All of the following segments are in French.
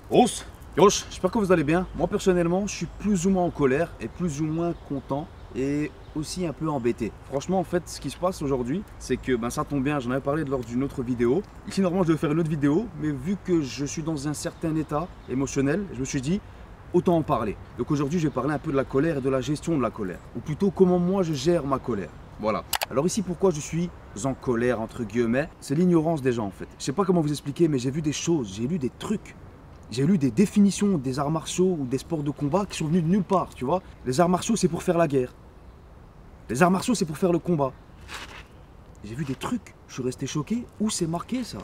Os, Yosh, j'espère que vous allez bien. Moi personnellement, je suis plus ou moins en colère et plus ou moins content et aussi un peu embêté. Franchement, en fait, ce qui se passe aujourd'hui, c'est que ça tombe bien, j'en avais parlé lors d'une autre vidéo. Ici, normalement, je devais faire une autre vidéo, mais vu que je suis dans un certain état émotionnel, je me suis dit, autant en parler. Donc aujourd'hui, je vais parler un peu de la colère et de la gestion de la colère. Ou plutôt, comment moi je gère ma colère. Voilà. Alors ici, pourquoi je suis en colère, entre guillemets, c'est l'ignorance des gens en fait. Je sais pas comment vous expliquer, mais j'ai vu des choses, j'ai lu des trucs. J'ai lu des définitions des arts martiaux ou des sports de combat qui sont venus de nulle part, tu vois. Les arts martiaux, c'est pour faire la guerre. Les arts martiaux, c'est pour faire le combat. J'ai vu des trucs, je suis resté choqué. Où c'est marqué ça?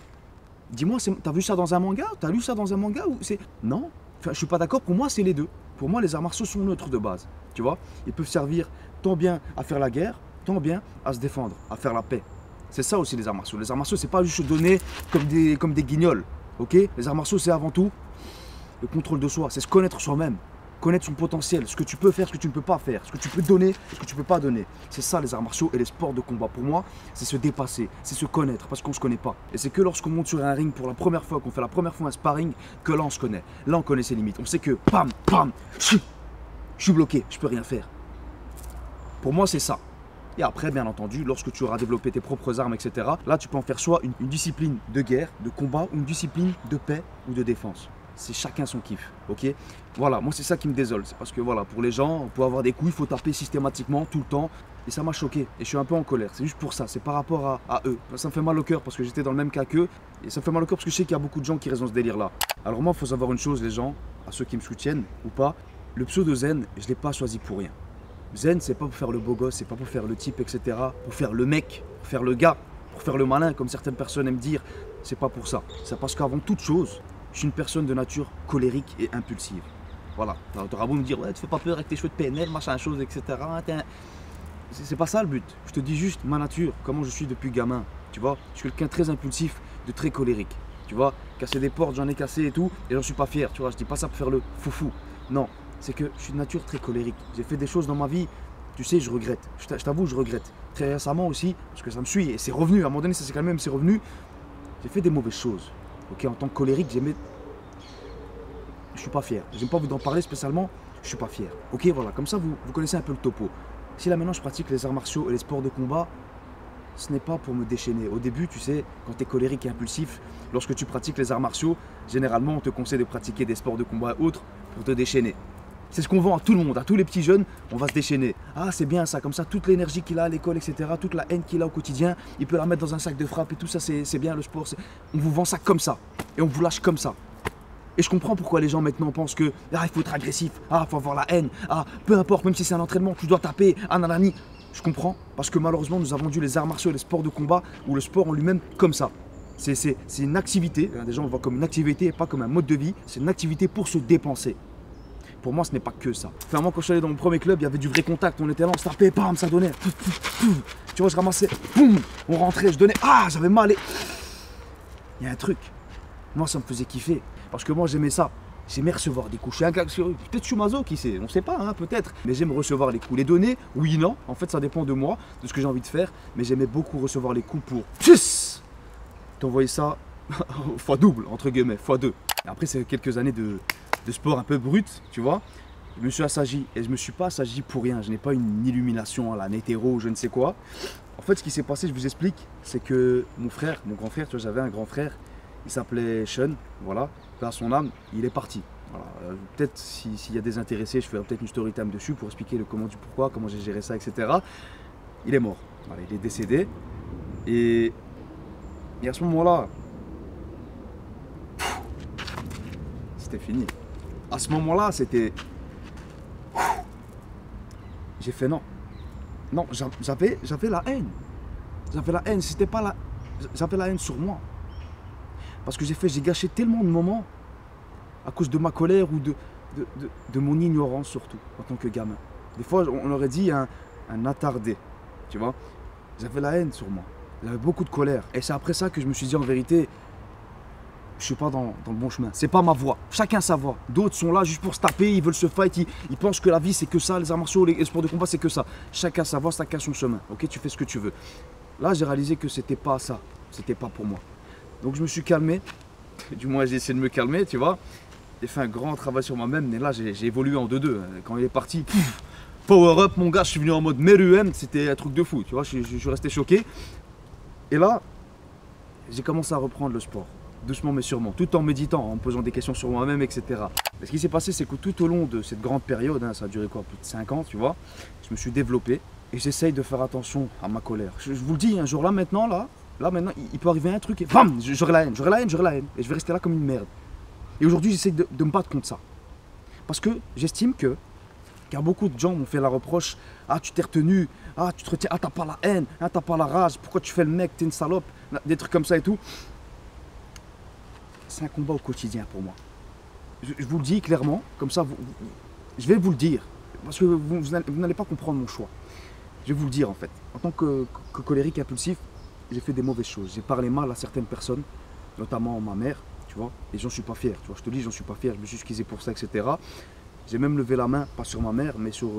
Dis-moi, t'as vu ça dans un manga? T'as lu ça dans un manga ou c'est... Non, enfin, je suis pas d'accord, pour moi, c'est les deux. Pour moi, les arts martiaux sont neutres de base, tu vois. Ils peuvent servir tant bien à faire la guerre, tant bien à se défendre, à faire la paix. C'est ça aussi les arts martiaux. Les arts martiaux, c'est pas juste se donner comme des guignols, ok? Les arts martiaux, c'est avant tout le contrôle de soi, c'est se connaître soi-même, connaître son potentiel, ce que tu peux faire, ce que tu ne peux pas faire, ce que tu peux donner, ce que tu ne peux pas donner. C'est ça les arts martiaux et les sports de combat. Pour moi, c'est se dépasser, c'est se connaître parce qu'on ne se connaît pas. Et c'est que lorsqu'on monte sur un ring pour la première fois, qu'on fait la première fois un sparring, que là on se connaît. Là on connaît ses limites. On sait que, bam, bam, je suis bloqué, je peux rien faire. Pour moi, c'est ça. Et après, bien entendu, lorsque tu auras développé tes propres armes, etc., là tu peux en faire soit une discipline de guerre, de combat, ou une discipline de paix ou de défense. C'est chacun son kiff, ok? Voilà, moi c'est ça qui me désole, c'est parce que voilà, pour les gens, pour avoir des coups, il faut taper systématiquement, tout le temps, et ça m'a choqué, et je suis un peu en colère, c'est juste pour ça, c'est par rapport à eux. Ça me fait mal au cœur parce que j'étais dans le même cas qu'eux, et ça me fait mal au cœur parce que je sais qu'il y a beaucoup de gens qui restent dans ce délire-là. Alors moi, il faut savoir une chose, les gens, à ceux qui me soutiennent ou pas, le pseudo Zen, je ne l'ai pas choisi pour rien. Zen, c'est pas pour faire le beau gosse, c'est pas pour faire le type, etc., pour faire le mec, pour faire le gars, pour faire le malin, comme certaines personnes aiment dire, c'est pas pour ça. C'est parce qu'avant toute chose, je suis une personne de nature colérique et impulsive. Voilà. Alors, tu auras beau me dire, ouais, tu fais pas peur avec tes cheveux de PNL, machin, chose, etc. C'est pas ça le but. Je te dis juste ma nature, comment je suis depuis gamin. Tu vois, je suis quelqu'un de très impulsif, de très colérique. Tu vois, casser des portes, j'en ai cassé et tout, et j'en suis pas fier. Tu vois, je dis pas ça pour faire le foufou. Non, c'est que je suis de nature très colérique. J'ai fait des choses dans ma vie, tu sais, je regrette. Je t'avoue, je regrette. Très récemment aussi, parce que ça me suit et c'est revenu. À un moment donné, ça c'est quand même, c'est revenu. J'ai fait des mauvaises choses. Ok, en tant que colérique, je suis pas fier. J'aime pas vous en parler spécialement, je suis pas fier. Ok, voilà, comme ça vous connaissez un peu le topo. Si là maintenant je pratique les arts martiaux et les sports de combat, ce n'est pas pour me déchaîner. Au début, tu sais, quand tu es colérique et impulsif, lorsque tu pratiques les arts martiaux, généralement on te conseille de pratiquer des sports de combat et autres pour te déchaîner. C'est ce qu'on vend à tout le monde, à tous les petits jeunes, on va se déchaîner. Ah, c'est bien ça, comme ça, toute l'énergie qu'il a à l'école, etc., toute la haine qu'il a au quotidien, il peut la mettre dans un sac de frappe et tout ça, c'est bien le sport. On vous vend ça comme ça, et on vous lâche comme ça. Et je comprends pourquoi les gens maintenant pensent que il faut être agressif, il faut avoir la haine, peu importe, même si c'est un entraînement, tu dois taper, nanani. Je comprends, parce que malheureusement, nous avons vendu les arts martiaux et les sports de combat, ou le sport en lui-même comme ça. C'est une activité, des gens le voient comme une activité et pas comme un mode de vie, c'est une activité pour se dépenser. Pour moi, ce n'est pas que ça. Enfin, moi, quand je suis allé dans mon premier club, il y avait du vrai contact. On était là, on se tapait, bam, ça donnait. Tu vois, je ramassais, boum, on rentrait, je donnais, j'avais mal. Et... il y a un truc. Moi, ça me faisait kiffer. Parce que moi, j'aimais ça. J'aimais recevoir des coups. Peut-être je suis maso, qui sait, on ne sait pas, peut-être. Mais j'aime recevoir les coups. Les donner, oui, non. En fait, ça dépend de moi, de ce que j'ai envie de faire. Mais j'aimais beaucoup recevoir les coups pour t'envoyer ça fois double, entre guillemets, fois deux. Après, c'est quelques années de sport un peu brut, tu vois. Je me suis assagi et je me suis pas assagi pour rien. Je n'ai pas une illumination à la Netero, je ne sais quoi. En fait, ce qui s'est passé, je vous explique, c'est que mon grand frère, tu vois, j'avais un grand frère, il s'appelait Sean, voilà, à son âme, il est parti. Voilà. Peut-être s'il y a des intéressés, je ferai peut-être une story time dessus pour expliquer le comment du pourquoi, comment j'ai géré ça, etc. Il est mort, voilà, il est décédé. Et à ce moment-là, c'était fini. À ce moment-là, c'était... J'ai fait non. Non, j'avais la haine. J'avais la haine, c'était pas la... J'avais la haine sur moi. Parce que j'ai gâché tellement de moments à cause de ma colère ou de mon ignorance surtout, en tant que gamin. Des fois, on aurait dit un attardé, tu vois. J'avais la haine sur moi. J'avais beaucoup de colère. Et c'est après ça que je me suis dit en vérité, je suis pas dans le bon chemin. C'est pas ma voie. Chacun sa voie. D'autres sont là juste pour se taper, ils veulent se fight, ils pensent que la vie c'est que ça, les arts martiaux, les sports de combat c'est que ça. Chacun sa voie, chacun son chemin. Ok, tu fais ce que tu veux. Là, j'ai réalisé que c'était pas ça. C'était pas pour moi. Donc je me suis calmé. Du moins, j'ai essayé de me calmer, tu vois. j'ai fait un grand travail sur moi-même, mais là j'ai évolué en 2-2. Quand il est parti, power up mon gars, je suis venu en mode Meruem, c'était un truc de fou, tu vois, je suis resté choqué. Et là, j'ai commencé à reprendre le sport, doucement mais sûrement, tout en méditant, en me posant des questions sur moi-même, etc. Et ce qui s'est passé, c'est que tout au long de cette grande période, ça a duré quoi, plus de 5 ans, tu vois, je me suis développé et j'essaye de faire attention à ma colère. Je vous le dis, un jour là maintenant, maintenant, il peut arriver un truc et bam, j'aurai la haine, et je vais rester là comme une merde. Et aujourd'hui, j'essaie de me battre contre ça. Parce que j'estime que, car beaucoup de gens m'ont fait la reproche, ah tu t'es retenu, ah tu te retiens, ah t'as pas la haine, ah t'as pas la rage, pourquoi tu fais le mec, t'es une salope, des trucs comme ça et tout. C'est un combat au quotidien pour moi. Je vous le dis clairement, comme ça, je vais vous le dire, parce que vous n'allez pas comprendre mon choix. Je vais vous le dire en fait. En tant que colérique impulsif, j'ai fait des mauvaises choses. J'ai parlé mal à certaines personnes, notamment ma mère, tu vois, et j'en suis pas fier. Tu vois, je te dis, j'en suis pas fier, je me suis excusé pour ça, etc. J'ai même levé la main, pas sur ma mère, mais sur...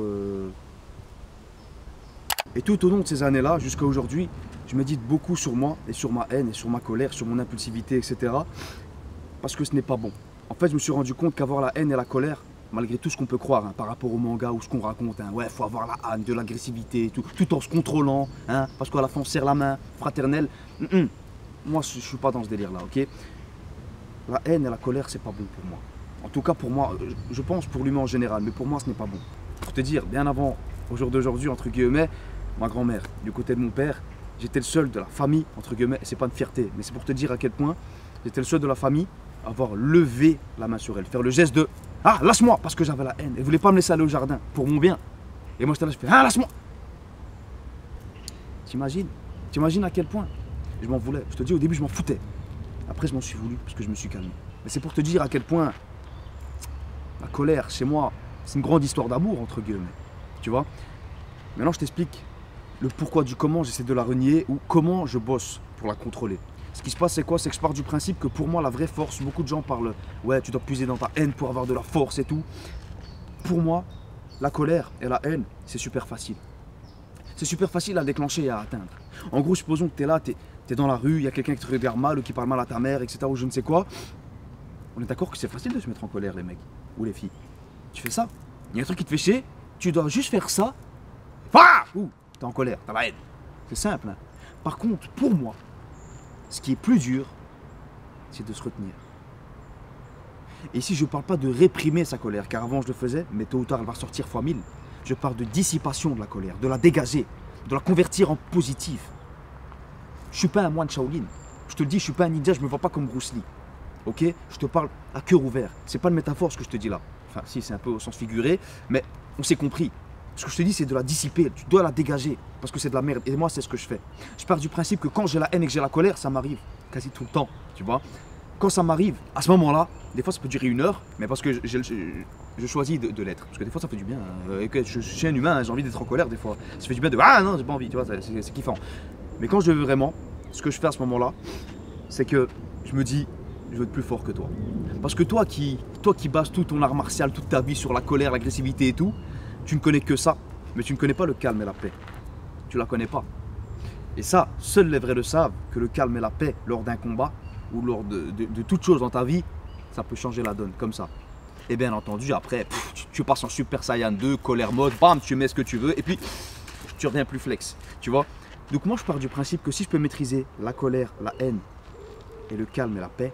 Et tout au long de ces années-là, jusqu'à aujourd'hui, je médite beaucoup sur moi, et sur ma haine, et sur ma colère, sur mon impulsivité, etc. Parce que ce n'est pas bon. En fait, je me suis rendu compte qu'avoir la haine et la colère, malgré tout ce qu'on peut croire, par rapport au manga ou ce qu'on raconte, ouais, faut avoir la haine, de l'agressivité, tout en se contrôlant, parce qu'à la fin on serre la main, fraternelle. Moi, je suis pas dans ce délire-là, ok? La haine et la colère, c'est pas bon pour moi. En tout cas, pour moi, je pense pour l'humain en général, mais pour moi, ce n'est pas bon. Pour te dire, bien avant, au jour d'aujourd'hui, entre guillemets, ma grand-mère, du côté de mon père, j'étais le seul de la famille, entre guillemets, et c'est pas une fierté, mais c'est pour te dire à quel point j'étais le seul de la famille à avoir levé la main sur elle, faire le geste de « Ah, lâche-moi !» parce que j'avais la haine, elle voulait pas me laisser aller au jardin, pour mon bien. Et moi, j'étais là, je fais « Ah, lâche-moi !» T'imagines à quel point je m'en voulais. Je te dis, au début, je m'en foutais. Après, je m'en suis voulu, parce que je me suis calmé. Mais c'est pour te dire à quel point la colère, chez moi, c'est une grande histoire d'amour, entre guillemets. Tu vois? Maintenant, je t'explique le pourquoi du comment j'essaie de la renier ou comment je bosse pour la contrôler. Ce qui se passe, c'est quoi? C'est que je pars du principe que pour moi, la vraie force, beaucoup de gens parlent, ouais, tu dois puiser dans ta haine pour avoir de la force et tout. Pour moi, la colère et la haine, c'est super facile. C'est super facile à déclencher et à atteindre. En gros, supposons que tu es là, tu es dans la rue, il y a quelqu'un qui te regarde mal ou qui parle mal à ta mère, etc. ou je ne sais quoi. On est d'accord que c'est facile de se mettre en colère, les mecs ou les filles. Tu fais ça, il y a un truc qui te fait chier, tu dois juste faire ça. Ah, ouh, t'es en colère, t'as la haine. C'est simple. Hein. Par contre, pour moi, ce qui est plus dur, c'est de se retenir. Et ici, je ne parle pas de réprimer sa colère, car avant je le faisais, mais tôt ou tard elle va sortir fois 1000. Je parle de dissipation de la colère, de la dégager, de la convertir en positif. Je ne suis pas un moine Shaolin. Je te le dis, je ne suis pas un ninja, je ne me vois pas comme Bruce Lee. Ok? Je te parle à cœur ouvert. C'est pas une métaphore ce que je te dis là. Enfin, si, c'est un peu au sens figuré, mais on s'est compris. Ce que je te dis, c'est de la dissiper. Tu dois la dégager parce que c'est de la merde. Et moi, c'est ce que je fais. Je pars du principe que quand j'ai la haine et que j'ai la colère, ça m'arrive quasi tout le temps. Tu vois? Quand ça m'arrive, à ce moment-là, des fois ça peut durer 1 heure, mais parce que je choisis de l'être. Parce que des fois ça fait du bien. Je suis un humain, j'ai envie d'être en colère des fois. Ça fait du bien de ah non, j'ai pas envie, tu vois, c'est kiffant. Mais quand je le veux vraiment, ce que je fais à ce moment-là, c'est que je me dis, je veux être plus fort que toi. Parce que toi qui bases tout ton art martial, toute ta vie sur la colère, l'agressivité et tout, tu ne connais que ça, mais tu ne connais pas le calme et la paix. Tu la connais pas. Et ça, seuls les vrais le savent, que le calme et la paix lors d'un combat, ou lors de toute chose dans ta vie, ça peut changer la donne, comme ça. Et bien entendu, après, tu passes en Super Saiyan 2, colère mode, bam, tu mets ce que tu veux, et puis tu reviens plus flex, tu vois. Donc moi, je pars du principe que si je peux maîtriser la colère, la haine, et le calme et la paix,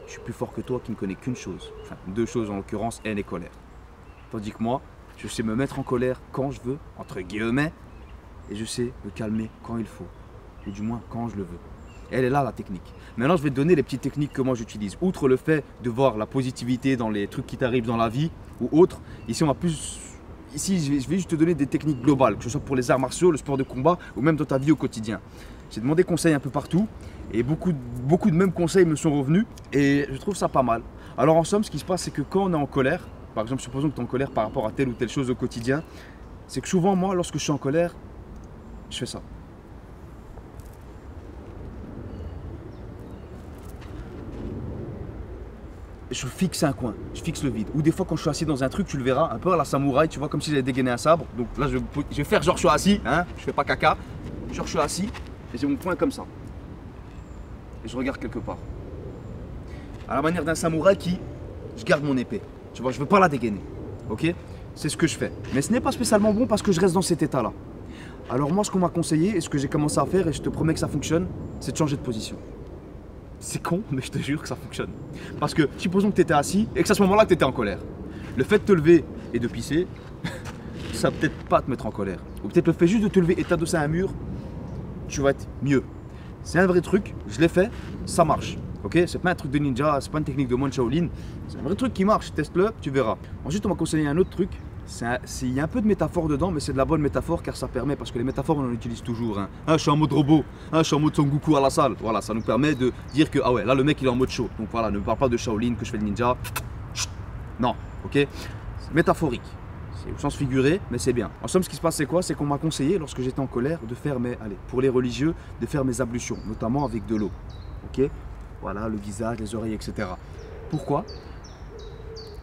je suis plus fort que toi qui ne connais qu'une chose. Enfin, 2 choses en l'occurrence, haine et colère. Tandis que moi, je sais me mettre en colère quand je veux, entre guillemets, et je sais me calmer quand il faut, ou du moins quand je le veux. Elle est là la technique. Maintenant, je vais te donner les petites techniques que moi j'utilise. Outre le fait de voir la positivité dans les trucs qui t'arrivent dans la vie ou autre, ici on va plus. Ici, je vais juste te donner des techniques globales, que ce soit pour les arts martiaux, le sport de combat ou même dans ta vie au quotidien. J'ai demandé conseil un peu partout et beaucoup de mêmes conseils me sont revenus et je trouve ça pas mal. Alors en somme, ce qui se passe, c'est que quand on est en colère, par exemple, supposons que tu es en colère par rapport à telle ou telle chose au quotidien, c'est que souvent, moi, lorsque je suis en colère, je fais ça. Je fixe un coin, je fixe le vide. Ou des fois quand je suis assis dans un truc, tu le verras, un peu à la samouraï, tu vois, comme si j'avais dégainé un sabre. Donc là, je vais faire genre je suis assis, hein, je fais pas caca. Genre je suis assis et j'ai mon poing comme ça. Et je regarde quelque part. À la manière d'un samouraï qui je garde mon épée. Tu vois, je veux pas la dégainer. Ok? C'est ce que je fais. Mais ce n'est pas spécialement bon parce que je reste dans cet état-là. Alors moi, ce qu'on m'a conseillé et ce que j'ai commencé à faire, et je te promets que ça fonctionne, c'est de changer de position. C'est con, mais je te jure que ça fonctionne. Parce que supposons que tu étais assis et que c'est à ce moment-là que tu étais en colère. Le fait de te lever et de pisser, ça va peut-être pas te mettre en colère. Ou peut-être le fait juste de te lever et t'adosser à un mur, tu vas être mieux. C'est un vrai truc, je l'ai fait, ça marche. Ok, c'est pas un truc de ninja, c'est pas une technique de moine Shaolin. C'est un vrai truc qui marche, teste-le, tu verras. Ensuite, on m'a conseillé un autre truc. Il y a un peu de métaphore dedans, mais c'est de la bonne métaphore car ça permet, parce que les métaphores on en utilise toujours. Hein. Ah, je suis en mode robot, ah, je suis en mode Son Goku à la salle. Voilà, ça nous permet de dire que, ah ouais, là le mec il est en mode show. Donc voilà, ne me parle pas de Shaolin, que je fais le ninja. Non, ok, c'est métaphorique. C'est au sens figuré, mais c'est bien. En somme, ce qui se passe, c'est quoi? C'est qu'on m'a conseillé, lorsque j'étais en colère, de faire pour les religieux, de faire mes ablutions, notamment avec de l'eau. Ok? Voilà, le visage, les oreilles, etc. Pourquoi?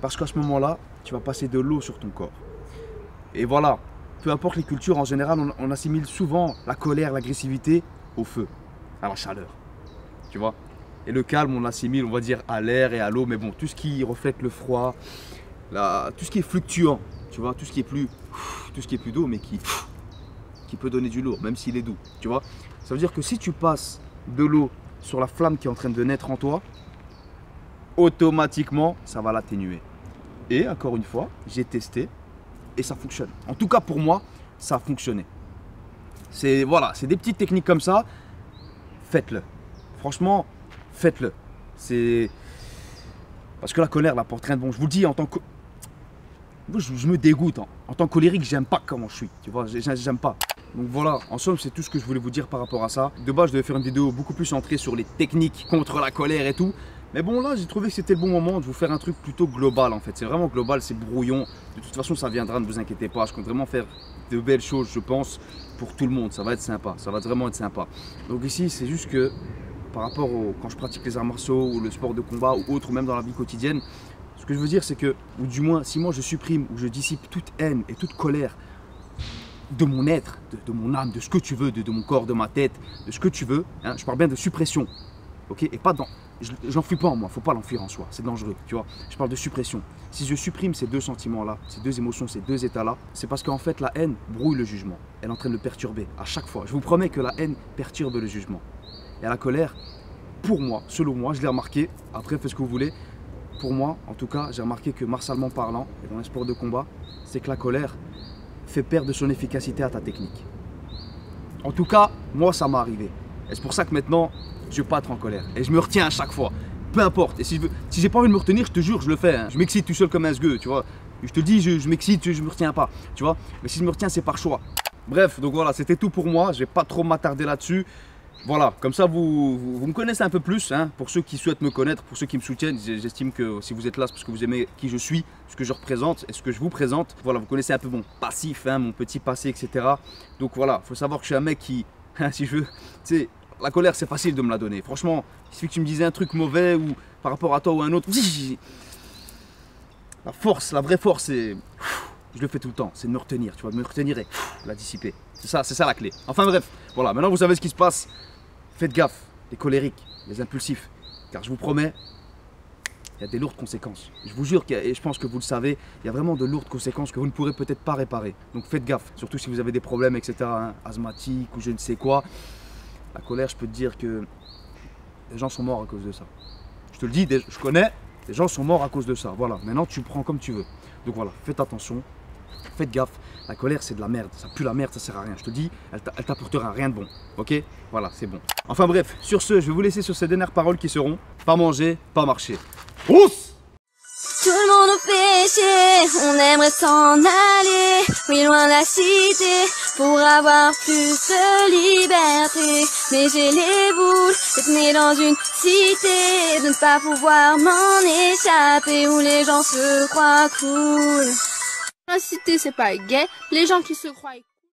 Parce qu'à ce moment-là, tu vas passer de l'eau sur ton corps. Et voilà, peu importe les cultures, en général, on assimile souvent la colère, l'agressivité au feu, à la chaleur. Tu vois? Et le calme, on l'assimile, on va dire, à l'air et à l'eau. Mais bon, tout ce qui reflète le froid, tout ce qui est fluctuant, tu vois, tout ce qui est plus doux, mais qui peut donner du lourd, même s'il est doux, tu vois. Ça veut dire que si tu passes de l'eau sur la flamme qui est en train de naître en toi, automatiquement, ça va l'atténuer. Et encore une fois, j'ai testé et ça fonctionne. En tout cas, pour moi, ça a fonctionné. Voilà, c'est des petites techniques comme ça. Faites-le. Franchement, faites-le. C'est parce que la colère, là, porte rien de bon. Je vous le dis, en tant que je me dégoûte. En tant que colérique, j'aime pas comment je suis. Tu vois, j'aime pas. Donc voilà, en somme, c'est tout ce que je voulais vous dire par rapport à ça. De base, je devais faire une vidéo beaucoup plus centrée sur les techniques contre la colère et tout. Mais bon, là, j'ai trouvé que c'était le bon moment de vous faire un truc plutôt global, en fait. C'est vraiment global, c'est brouillon. De toute façon, ça viendra, ne vous inquiétez pas. Je compte vraiment faire de belles choses, je pense, pour tout le monde. Ça va être sympa, ça va vraiment être sympa. Donc ici, c'est juste que, par rapport quand je pratique les arts martiaux ou le sport de combat ou autre, ou même dans la vie quotidienne, ce que je veux dire, c'est que, ou du moins, si moi je supprime ou je dissipe toute haine et toute colère de mon être, de mon âme, de ce que tu veux, de mon corps, de ma tête, de ce que tu veux, hein, je parle bien de suppression, ok, et pas dans... Je n'enfuis pas en moi, faut pas l'enfuir en soi, c'est dangereux, tu vois. Je parle de suppression. Si je supprime ces deux sentiments-là, ces deux émotions, ces deux états-là, c'est parce qu'en fait la haine brouille le jugement. Elle est en train de le perturber à chaque fois. Je vous promets que la haine perturbe le jugement. Et la colère, pour moi, selon moi, je l'ai remarqué, après faites ce que vous voulez, pour moi, en tout cas, j'ai remarqué que martialement parlant, et dans les sports de combat, c'est que la colère fait perdre de son efficacité à ta technique. En tout cas, moi ça m'est arrivé. Et c'est pour ça que maintenant, je ne veux pas être en colère. Et je me retiens à chaque fois. Peu importe. Et si j'ai pas envie de me retenir, je te jure, je le fais. Hein. Je m'excite tout seul comme un sgueux, tu vois. Je te dis, je m'excite, je me retiens pas, tu vois. Mais si je me retiens, c'est par choix. Bref, donc voilà, c'était tout pour moi. Je vais pas trop m'attarder là-dessus. Voilà, comme ça vous me connaissez un peu plus. Hein. Pour ceux qui souhaitent me connaître, pour ceux qui me soutiennent, j'estime que si vous êtes là, c'est parce que vous aimez qui je suis, ce que je représente et ce que je vous présente. Voilà, vous connaissez un peu mon passif, hein, mon petit passé, etc. Donc voilà, il faut savoir que je suis un mec qui, si je veux, tu sais, la colère, c'est facile de me la donner. Franchement, il suffit que tu me disais un truc mauvais ou par rapport à toi ou à un autre. La force, la vraie force, c'est... Je le fais tout le temps, c'est de me retenir, tu vois, de me retenir et la dissiper. C'est ça la clé. Enfin bref, voilà, maintenant vous savez ce qui se passe. Faites gaffe, les colériques, les impulsifs, car je vous promets, il y a des lourdes conséquences. Je vous jure, et je pense que vous le savez, il y a vraiment de lourdes conséquences que vous ne pourrez peut-être pas réparer. Donc faites gaffe, surtout si vous avez des problèmes, etc., hein, asthmatiques ou je ne sais quoi. La colère, je peux te dire que des gens sont morts à cause de ça. Je te le dis, je connais, des gens sont morts à cause de ça. Voilà, maintenant tu prends comme tu veux. Donc voilà, faites attention, faites gaffe. La colère, c'est de la merde. Ça pue la merde, ça sert à rien. Je te dis, elle t'apportera rien de bon. Ok? Voilà, c'est bon. Enfin bref, sur ce, je vais vous laisser sur ces dernières paroles qui seront pas manger, pas marcher. Rousse! Tout le monde au péché, on aimerait s'en aller, oui loin de la cité, pour avoir plus de liberté. Mais j'ai les boules d'être né dans une cité, de ne pas pouvoir m'en échapper, où les gens se croient cool. La cité c'est pas gay, les gens qui se croient